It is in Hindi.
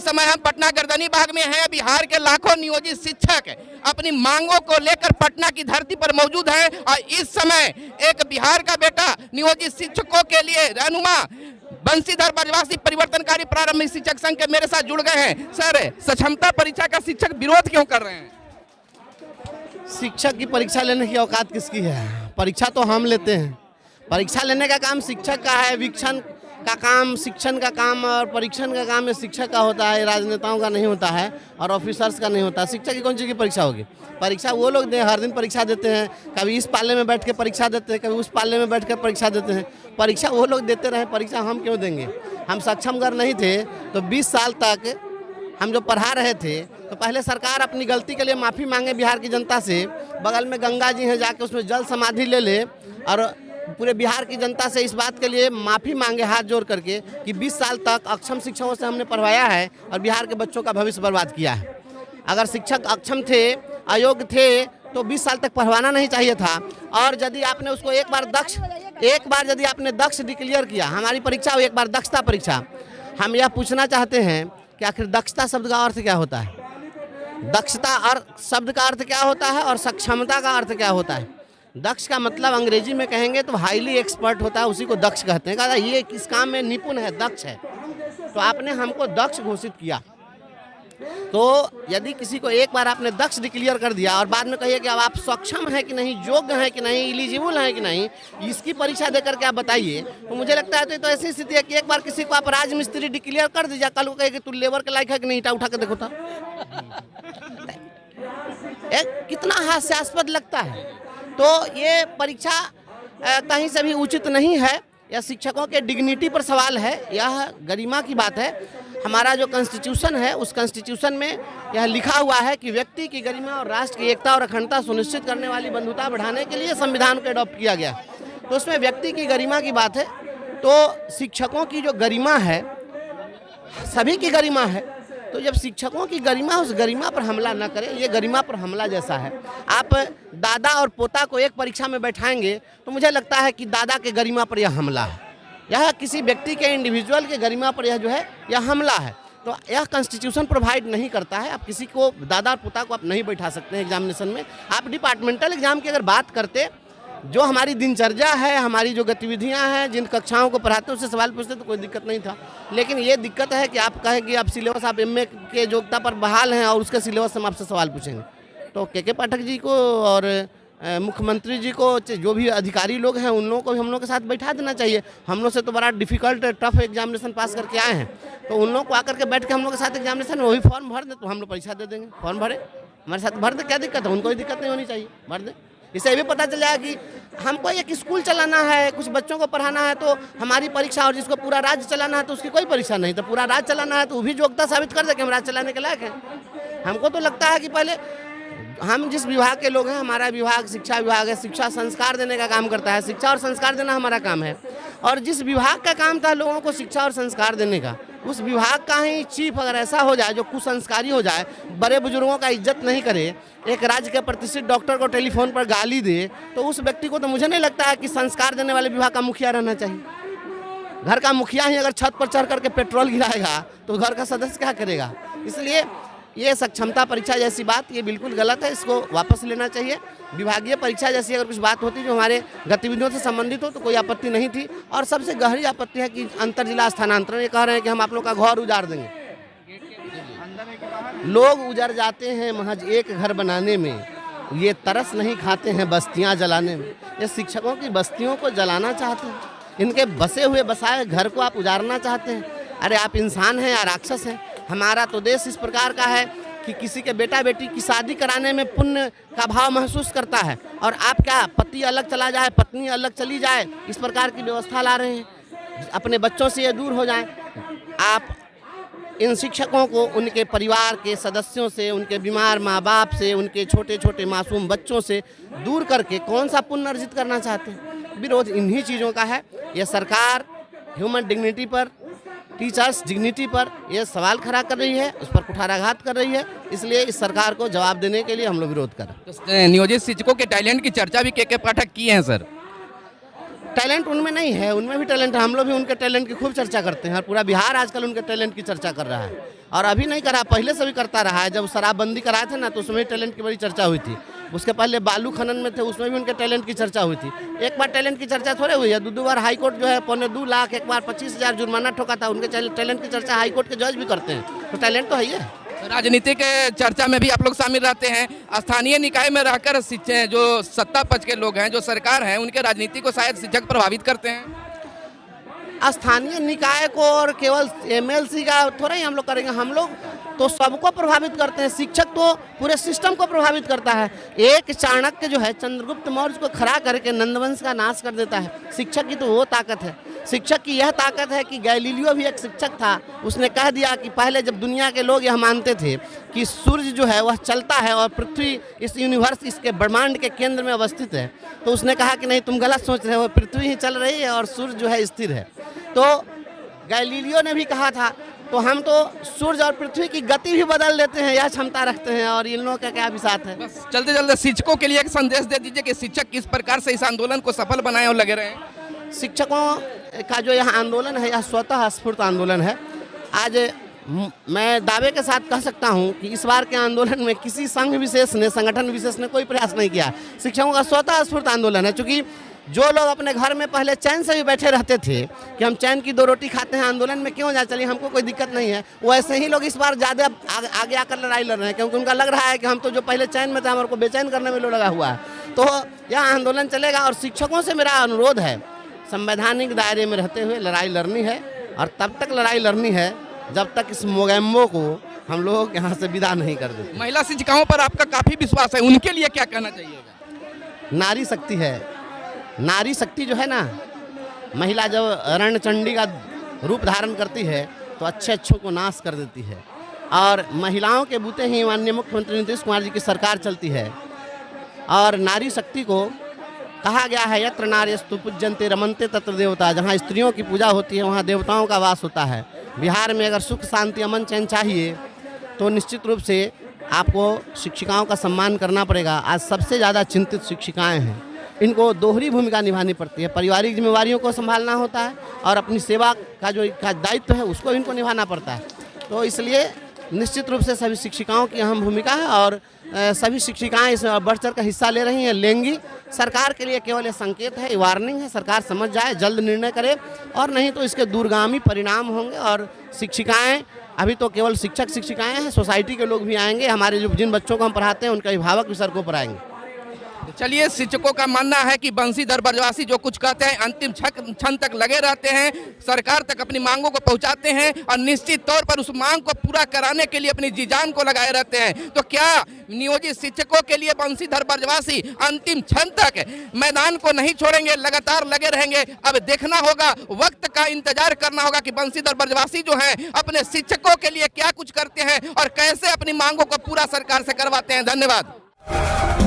समय हम पटना गर्दनी बाग में हैं। बिहार के लाखों नियोजित शिक्षक अपनी मांगों को लेकर पटना की धरती पर मौजूद हैं और इस समय एक बिहार का बेटा नियोजित शिक्षकों के लिए रहनुमा बंशीधर ब्रजवासी परिवर्तनकारी प्रारंभिक शिक्षक संघ के मेरे साथ जुड़ गए हैं। सर, सक्षमता परीक्षा का शिक्षक विरोध क्यों कर रहे हैं? शिक्षक की परीक्षा लेने की औकात किसकी है? परीक्षा तो हम लेते हैं। परीक्षा लेने का काम शिक्षक का है, वीक्षण का काम शिक्षण का काम और परीक्षण का काम शिक्षक का होता है, राजनेताओं का नहीं होता है और ऑफिसर्स का नहीं होता है। शिक्षक की कौन चीज़ की परीक्षा होगी? परीक्षा वो लोग हर दिन परीक्षा देते हैं, कभी इस पाले में बैठ के परीक्षा देते हैं, कभी उस पाले में बैठ कर परीक्षा देते हैं। परीक्षा वो लोग देते रहे, परीक्षा हम क्यों देंगे? हम सक्षम अगर नहीं थे तो 20 साल तक हम जो पढ़ा रहे थे तो पहले सरकार अपनी गलती के लिए माफ़ी मांगे बिहार की जनता से। बगल में गंगा जी हैं, जाके उसमें जल समाधि ले ले और पूरे बिहार की जनता से इस बात के लिए माफ़ी मांगे हाथ जोड़ करके कि 20 साल तक अक्षम शिक्षकों से हमने पढ़वाया है और बिहार के बच्चों का भविष्य बर्बाद किया है। अगर शिक्षक अक्षम थे, अयोग्य थे तो 20 साल तक पढ़वाना नहीं चाहिए था। और यदि आपने उसको एक बार यदि आपने दक्ष डिक्लेयर किया, हमारी परीक्षा एक बार दक्षता परीक्षा, हम यह पूछना चाहते हैं कि आखिर दक्षता शब्द का अर्थ क्या होता है? दक्षता और शब्द का अर्थ क्या होता है और सक्षमता का अर्थ क्या होता है? दक्ष का मतलब अंग्रेजी में कहेंगे तो हाईली एक्सपर्ट होता है, उसी को दक्ष कहते हैं। कहा ये किस काम में निपुण है, दक्ष है। तो आपने हमको दक्ष घोषित किया, तो यदि किसी को एक बार आपने दक्ष डिक्लेयर कर दिया और बाद में कहिए कि अब आप सक्षम हैं कि नहीं, योग्य हैं कि नहीं, एलिजिबल हैं कि नहीं, इसकी परीक्षा देकर के आप बताइए, तो मुझे लगता है तो ऐसी स्थिति है कि एक बार किसी को आप राजमिस्त्री डिक्लेयर कर दीजिए, कल को कहे कि तू लेबर के लायक है कि नहीं, उठा के देखो तो कितना हास्यास्पद लगता है। तो ये परीक्षा कहीं से भी उचित नहीं है। यह शिक्षकों के डिग्निटी पर सवाल है, यह गरिमा की बात है। हमारा जो कॉन्स्टिट्यूशन है उस कॉन्स्टिट्यूशन में यह लिखा हुआ है कि व्यक्ति की गरिमा और राष्ट्र की एकता और अखंडता सुनिश्चित करने वाली बंधुता बढ़ाने के लिए संविधान को अडॉप्ट किया गया। तो उसमें व्यक्ति की गरिमा की बात है। तो शिक्षकों की जो गरिमा है सभी की गरिमा है, तो जब शिक्षकों की गरिमा, उस गरिमा पर हमला न करें। ये गरिमा पर हमला जैसा है। आप दादा और पोता को एक परीक्षा में बैठाएंगे तो मुझे लगता है कि दादा के गरिमा पर यह हमला है, यह किसी व्यक्ति के इंडिविजुअल के गरिमा पर यह जो है यह हमला है। तो यह कॉन्स्टिट्यूशन प्रोवाइड नहीं करता है। आप किसी को, दादा और पोता को आप नहीं बैठा सकते हैं एग्जामिनेशन में। आप डिपार्टमेंटल एग्जाम की अगर बात करते, जो हमारी दिनचर्या है, हमारी जो गतिविधियां हैं, जिन कक्षाओं को पढ़ाते हैं उससे सवाल पूछते तो कोई दिक्कत नहीं था। लेकिन ये दिक्कत है कि आप कहें कि आप सिलेबस, आप एमए के योग्यता पर बहाल हैं और उसके सिलेबस से हम आपसे सवाल पूछेंगे। तो के पाठक जी को और मुख्यमंत्री जी को, जो भी अधिकारी लोग हैं उन लोगों को भी हम लोग के साथ बैठा देना चाहिए। हम लोग से तो बड़ा डिफिकल्ट टफ एग्जामिनेशन पास करके आए हैं, तो उन लोग को आकर के बैठ के हम लोग के साथ एग्जामिनेशन वही फॉर्म भर दे तो हम लोग परीक्षा दे देंगे। फॉर्म भरे, हमारे साथ भर दे, क्या दिक्कत है? उनको कोई दिक्कत नहीं होनी चाहिए, भर दे। इससे ये भी पता चल जाएगा कि हमको एक स्कूल चलाना है, कुछ बच्चों को पढ़ाना है तो हमारी परीक्षा, और जिसको पूरा राज्य चलाना है तो उसकी कोई परीक्षा नहीं। तो पूरा राज्य चलाना है तो वो भी योग्यता साबित कर दे कि हम राज्य चलाने के लायक हैं। हमको तो लगता है कि पहले हम जिस विभाग के लोग हैं, हमारा विभाग शिक्षा विभाग है, शिक्षा संस्कार देने का काम करता है, शिक्षा और संस्कार देना हमारा काम है। और जिस विभाग का काम था लोगों को शिक्षा और संस्कार देने का, उस विभाग का ही चीफ अगर ऐसा हो जाए जो कुसंस्कारी हो जाए, बड़े बुजुर्गों का इज्जत नहीं करे, एक राज्य के प्रतिष्ठित डॉक्टर को टेलीफोन पर गाली दे, तो उस व्यक्ति को तो मुझे नहीं लगता है कि संस्कार देने वाले विभाग का मुखिया रहना चाहिए। घर का मुखिया ही अगर छत पर चढ़ करके पेट्रोल गिराएगा तो घर का सदस्य क्या करेगा? इसलिए ये सक्षमता परीक्षा जैसी बात ये बिल्कुल गलत है, इसको वापस लेना चाहिए। विभागीय परीक्षा जैसी अगर कुछ बात होती जो हमारे गतिविधियों से संबंधित हो तो कोई आपत्ति नहीं थी। और सबसे गहरी आपत्ति है कि अंतर जिला स्थानांतरण, ये कह रहे हैं कि हम आप लोग का घर उजाड़ देंगे। लोग उजड़ जाते हैं महज एक घर बनाने में, ये तरस नहीं खाते हैं बस्तियां जलाने में। ये शिक्षकों की बस्तियों को जलाना चाहते हैं, इनके बसे हुए बसाए घर को आप उजाड़ना चाहते हैं। अरे आप इंसान हैं या राक्षस हैं? हमारा तो देश इस प्रकार का है कि किसी के बेटा बेटी की शादी कराने में पुण्य का भाव महसूस करता है, और आप क्या, पति अलग चला जाए, पत्नी अलग चली जाए, इस प्रकार की व्यवस्था ला रहे हैं। अपने बच्चों से ये दूर हो जाएं। आप इन शिक्षकों को उनके परिवार के सदस्यों से, उनके बीमार माँ बाप से, उनके छोटे छोटे मासूम बच्चों से दूर करके कौन सा पुण्य अर्जित करना चाहते हैं? विरोध इन्हीं चीज़ों का है। यह सरकार ह्यूमन डिग्निटी पर, टीचर्स डिग्निटी पर यह सवाल खड़ा कर रही है, उस पर कुठाराघात कर रही है। इसलिए इस सरकार को जवाब देने के लिए हम लोग विरोध कर रहे हैं। तो नियोजित शिक्षकों के टैलेंट की चर्चा भी के पाठक की है सर। टैलेंट उनमें नहीं है, उनमें भी टैलेंट है। हम लोग भी उनके टैलेंट की खूब चर्चा करते हैं और पूरा बिहार आजकल उनके टैलेंट की चर्चा कर रहा है। और अभी नहीं करा, पहले से भी करता रहा है। जब शराबबंदी कराए थे ना, तो उसमें टैलेंट की बड़ी चर्चा हुई थी। उसके पहले बालू खनन में थे, उसमें भी उनके टैलेंट की चर्चा हुई थी। एक बार टैलेंट की चर्चा थोड़े हुई है, 2 बार हाई कोर्ट जो है 2.25 लाख, एक बार 25,000 जुर्माना ठोका था। उनके टैलेंट की चर्चा हाई कोर्ट के जज भी करते हैं, तो टैलेंट तो है ही है। राजनीतिक चर्चा में भी आप लोग शामिल रहते हैं। स्थानीय निकाय में रहकर जो सत्ता पक्ष के लोग हैं, जो सरकार है, उनके राजनीति को शायद शिक्षक प्रभावित करते हैं। स्थानीय निकाय को और केवल एमएलसी का थोड़ा ही हम लोग करेंगे, हम लोग तो सबको प्रभावित करते हैं। शिक्षक तो पूरे सिस्टम को प्रभावित करता है। एक चाणक्य जो है चंद्रगुप्त मौर्य को खड़ा करके नंदवंश का नाश कर देता है। शिक्षक की तो वो ताकत है। शिक्षक की यह ताकत है कि गैलीलियो भी एक शिक्षक था। उसने कह दिया कि पहले जब दुनिया के लोग यह मानते थे कि सूर्य जो है वह चलता है और पृथ्वी इस यूनिवर्स, इसके ब्रह्मांड के केंद्र में अवस्थित है, तो उसने कहा कि नहीं, तुम गलत सोच रहे हो, पृथ्वी ही चल रही है और सूर्य जो है स्थिर है। तो गैलीलियो ने भी कहा था। तो हम तो सूर्य और पृथ्वी की गति भी बदल देते हैं, यह क्षमता रखते हैं। और इन लोगों का क्या विसात है। बस चलते चलते शिक्षकों के लिए एक संदेश दे दीजिए कि शिक्षक किस प्रकार से इस आंदोलन को सफल बनाए और लगे रहें। शिक्षकों का जो यह आंदोलन है, यह स्वतः स्फूर्त आंदोलन है। आज मैं दावे के साथ कह सकता हूं कि इस बार के आंदोलन में किसी संघ विशेष ने, संगठन विशेष ने कोई प्रयास नहीं किया। शिक्षकों का स्वतः स्फूर्त आंदोलन है। चूँकि जो लोग अपने घर में पहले चैन से भी बैठे रहते थे कि हम चैन की 2 रोटी खाते हैं, आंदोलन में क्यों जाए, चलिए हमको कोई दिक्कत नहीं है, वैसे ही लोग इस बार ज़्यादा आगे आकर लड़ाई लड़ रहे हैं। क्योंकि उनका लग रहा है कि हम तो जो पहले चैन में थे, हमारे को बेचैन करने में लोग लगा हुआ है। तो यह आंदोलन चलेगा। और शिक्षकों से मेरा अनुरोध है, संवैधानिक दायरे में रहते हुए लड़ाई लड़नी है। और तब तक लड़ाई लड़नी है जब तक इस मोगैम्बो को हम लोग यहाँ से विदा नहीं कर देते। महिला शिक्षिकाओं पर आपका काफ़ी विश्वास है, उनके लिए क्या कहना चाहिएगा? नारी शक्ति है। नारी शक्ति जो है ना, महिला जब रणचंडी का रूप धारण करती है तो अच्छे अच्छों को नाश कर देती है। और महिलाओं के बूते ही माननीय मुख्यमंत्री नीतीश कुमार जी की सरकार चलती है। और नारी शक्ति को कहा गया है, यत्र नार्यस्तु पूज्यन्ते रमन्ते तत्र देवता। जहाँ स्त्रियों की पूजा होती है वहाँ देवताओं का वास होता है। बिहार में अगर सुख शांति अमन चैन चाहिए तो निश्चित रूप से आपको शिक्षिकाओं का सम्मान करना पड़ेगा। आज सबसे ज़्यादा चिंतित शिक्षिकाएँ हैं। इनको दोहरी भूमिका निभानी पड़ती है। पारिवारिक जिम्मेवारियों को संभालना होता है और अपनी सेवा का जो दायित्व है उसको इनको निभाना पड़ता है। तो इसलिए निश्चित रूप से सभी शिक्षिकाओं की अहम भूमिका है और सभी शिक्षिकाएं इसमें बढ़ चढ़ कर हिस्सा ले रही हैं, लेंगी। सरकार के लिए केवल ये संकेत है, वार्निंग है। सरकार समझ जाए, जल्द निर्णय करे, और नहीं तो इसके दूरगामी परिणाम होंगे। और शिक्षिकाएं, अभी तो केवल शिक्षक शिक्षिकाएं हैं, सोसाइटी के लोग भी आएंगे। हमारे जो जिन बच्चों को हम पढ़ाते हैं उनके अभिभावक भी सड़कों पर आएंगे। चलिए, शिक्षकों का मानना है कि बंशीधर ब्रजवासी जो कुछ कहते हैं अंतिम क्षण तक लगे रहते हैं, सरकार तक अपनी मांगों को पहुंचाते हैं और निश्चित तौर पर उस मांग को पूरा कराने के लिए अपनी जी जान को लगाए रहते हैं। तो क्या नियोजित शिक्षकों के लिए बंशीधर ब्रजवासी अंतिम क्षण तक मैदान को नहीं छोड़ेंगे, लगातार लगे रहेंगे? अब देखना होगा, वक्त का इंतजार करना होगा कि बंशीधर ब्रजवासी जो हैं अपने शिक्षकों के लिए क्या कुछ करते हैं और कैसे अपनी मांगों को पूरा सरकार से करवाते हैं। धन्यवाद।